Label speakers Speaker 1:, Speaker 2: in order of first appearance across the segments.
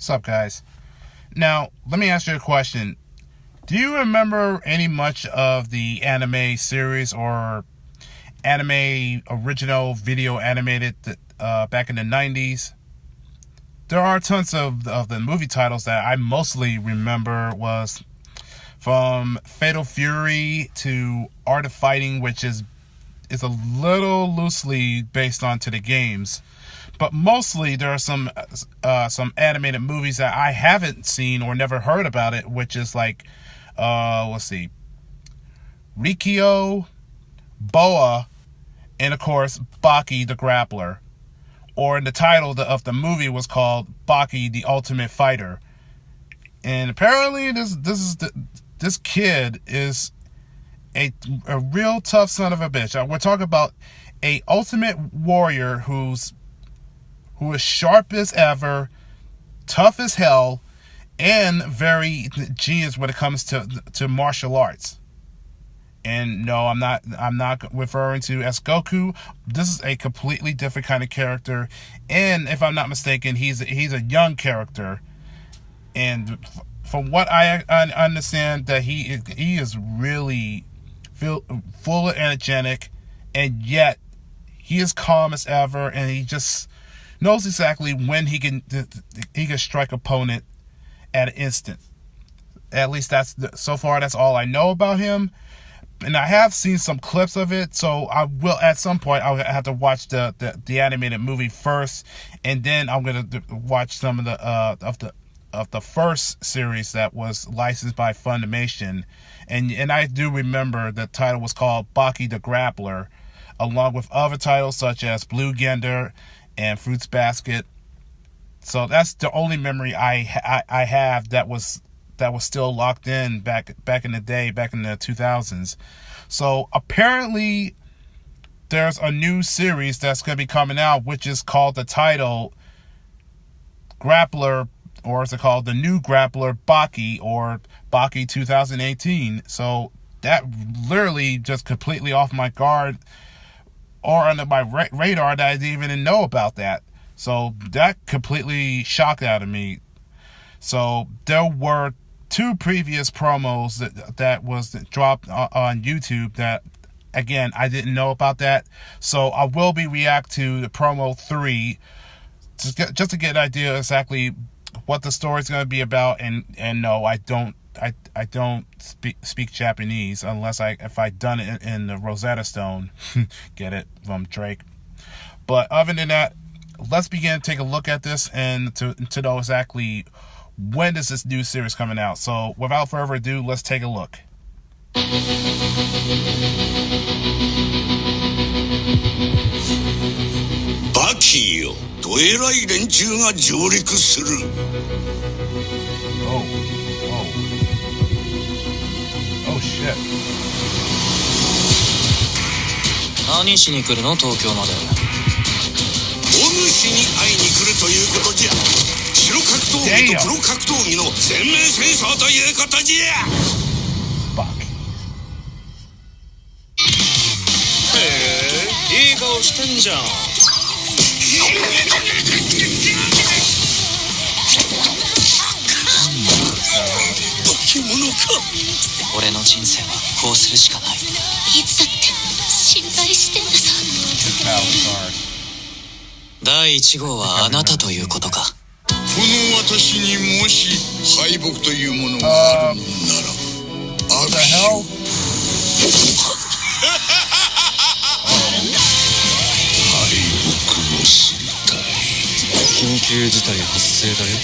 Speaker 1: What's up, guys? Now, let me ask you a question. Do you remember any much of the anime series or anime original video animated back in the 90s? There are tons of the movie titles that I mostly remember was from Fatal Fury to Art of Fighting, which is a little loosely based onto the games. But mostly there are some animated movies that I haven't seen or never heard about it, which is like, let's see, Rikio, Boa, and of course Baki the Grappler. Or the title of the movie was called Baki the Ultimate Fighter. And apparently this kid is a real tough son of a bitch. We're talking about a ultimate warrior who is sharp as ever, tough as hell, and very genius when it comes to martial arts. And no, I'm not referring to as Goku. This is a completely different kind of character, and if I'm not mistaken, he's a young character. And from what I understand, that he is really full of energetic, and yet he is calm as ever, and he just knows exactly when he can strike opponent at an instant. At least so far that's all I know about him. And I have seen some clips of it, so I will at some point I'll have to watch the animated movie first, and then I'm gonna watch some of the first series that was licensed by Funimation, and I do remember the title was called Baki the Grappler, along with other titles such as Blue Gender and Fruits Basket. So that's the only memory I have that was still locked in back in the day, back in the 2000s. So apparently there's a new series that's going to be coming out, which is called the title Grappler, or is it called the new Grappler Baki, or Baki 2018. So that literally just completely off my guard or under my radar that I didn't even know about that. So that completely shocked out of me. So there were 2 previous promos that was dropped on YouTube that, again, I didn't know about that. So I will be react to the promo 3 just to get an idea exactly what the story is going to be about. And no, I don't speak Japanese unless if I done it in the Rosetta Stone. Get it from Drake. But other than that, let's begin to take a look at this and to know exactly when is this new series coming out. So without further ado, let's take a look.
Speaker 2: Baki yo, どえらい連中が上陸する。
Speaker 1: Oh shit.
Speaker 3: 何しに来るの、東京まで。
Speaker 2: お主に会いに来るということじゃ。白格闘技と黒格闘技の全面戦争ということじゃ。
Speaker 3: へえ、いい顔してんじゃん。
Speaker 2: 化け物か。
Speaker 3: 俺の人生はこうするしかない。
Speaker 4: いつだって心配してんだぞ。
Speaker 3: 第1号はあなたということか。
Speaker 2: この私にもし敗北というものがあるのなら、
Speaker 3: 緊急事態発生だよ。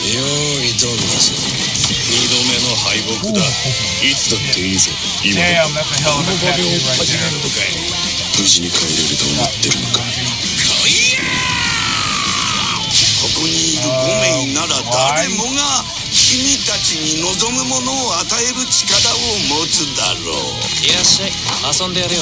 Speaker 2: 用意どんだぞ。2度目の敗北だ。いつだっていいぞ。今だ。この場でを始めるのかい。無事に帰れると思ってるのか。ここにいる5名なら誰もが君たちに望むものを与える力を持つだろう。
Speaker 3: いらっしゃい、遊んでやるよ。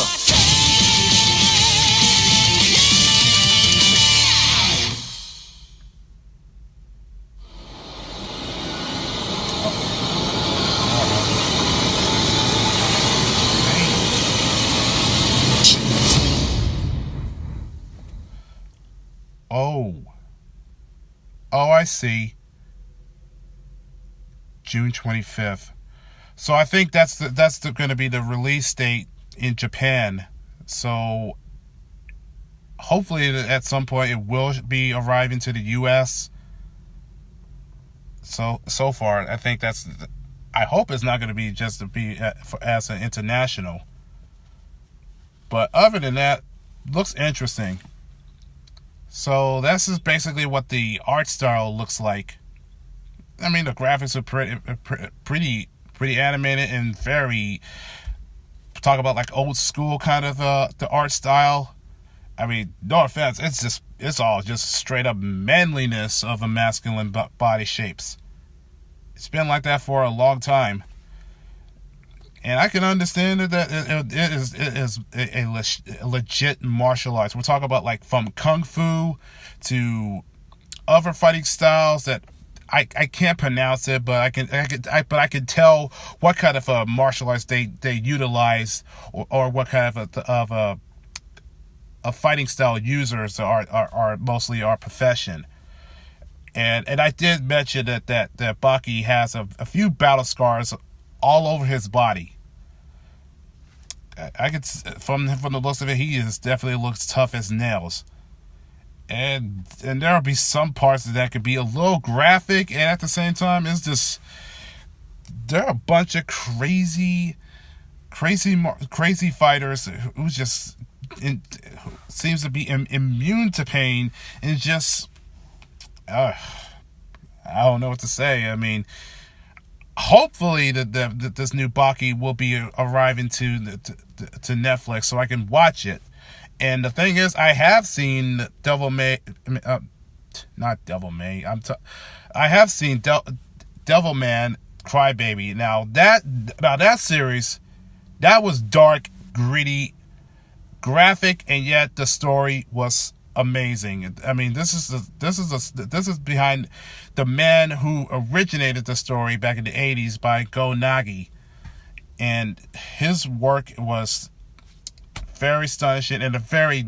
Speaker 1: Oh, I see. June 25th. So I think that's going to be the release date in Japan. So hopefully at some point it will be arriving to the U.S. So far, I think I hope it's not going to be just to be as an international. But other than that, looks interesting. So this is basically what the art style looks like. I mean, the graphics are pretty animated and very, talk about like old school kind of the art style. I mean, no offense, it's all just straight up manliness of a masculine body shapes. It's been like that for a long time, and I can understand that it is a legit martial arts. We're talking about like from kung fu to other fighting styles that I can't pronounce it, but I can tell what kind of martial arts they utilize, or what kind of a fighting style users are mostly our profession. And I did mention that Baki has a few battle scars all over his body. I could, from the looks of it, he definitely looks tough as nails. And there'll be some parts that could be a little graphic, and at the same time, it's just, there are a bunch of crazy fighters who just seems to be immune to pain, and just I don't know what to say. I mean, hopefully that this new Baki will be arriving to Netflix so I can watch it. And the thing is, I have seen I have seen Devilman Crybaby. Now that series, that was dark, gritty, graphic, and yet the story was amazing. I mean, this is behind the man who originated the story back in the 80s by Go Nagi, and his work was very astonishing and a very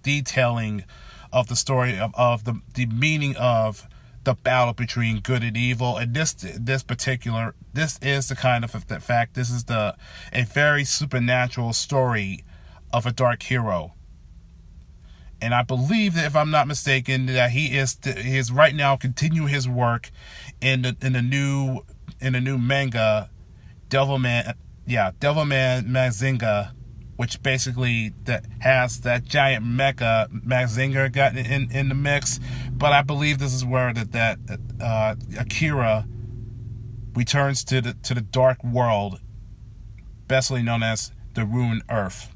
Speaker 1: detailing of the story of the meaning of the battle between good and evil. And this is the kind of the fact. This is a very supernatural story of a dark hero. And I believe that, if I'm not mistaken, that he is right now continuing his work in the new manga, Devilman Mazinga, which basically has that giant mecha Mazinger got in the mix. But I believe this is where that Akira returns to the dark world, bestly known as the Ruined Earth.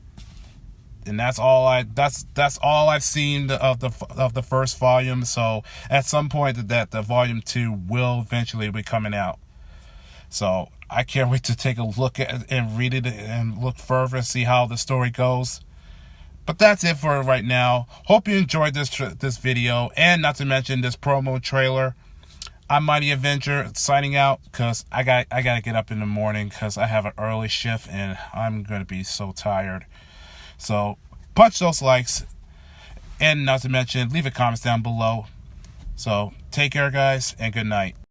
Speaker 1: And that's all I've seen of the first volume. So at some point that the volume 2 will eventually be coming out. So I can't wait to take a look at it and read it and look further and see how the story goes. But that's it for right now. Hope you enjoyed this video, and not to mention this promo trailer. I'm Mighty Avenger signing out, because I gotta get up in the morning because I have an early shift and I'm gonna be so tired. So punch those likes, and not to mention leave a comment down below. So take care, guys, and good night.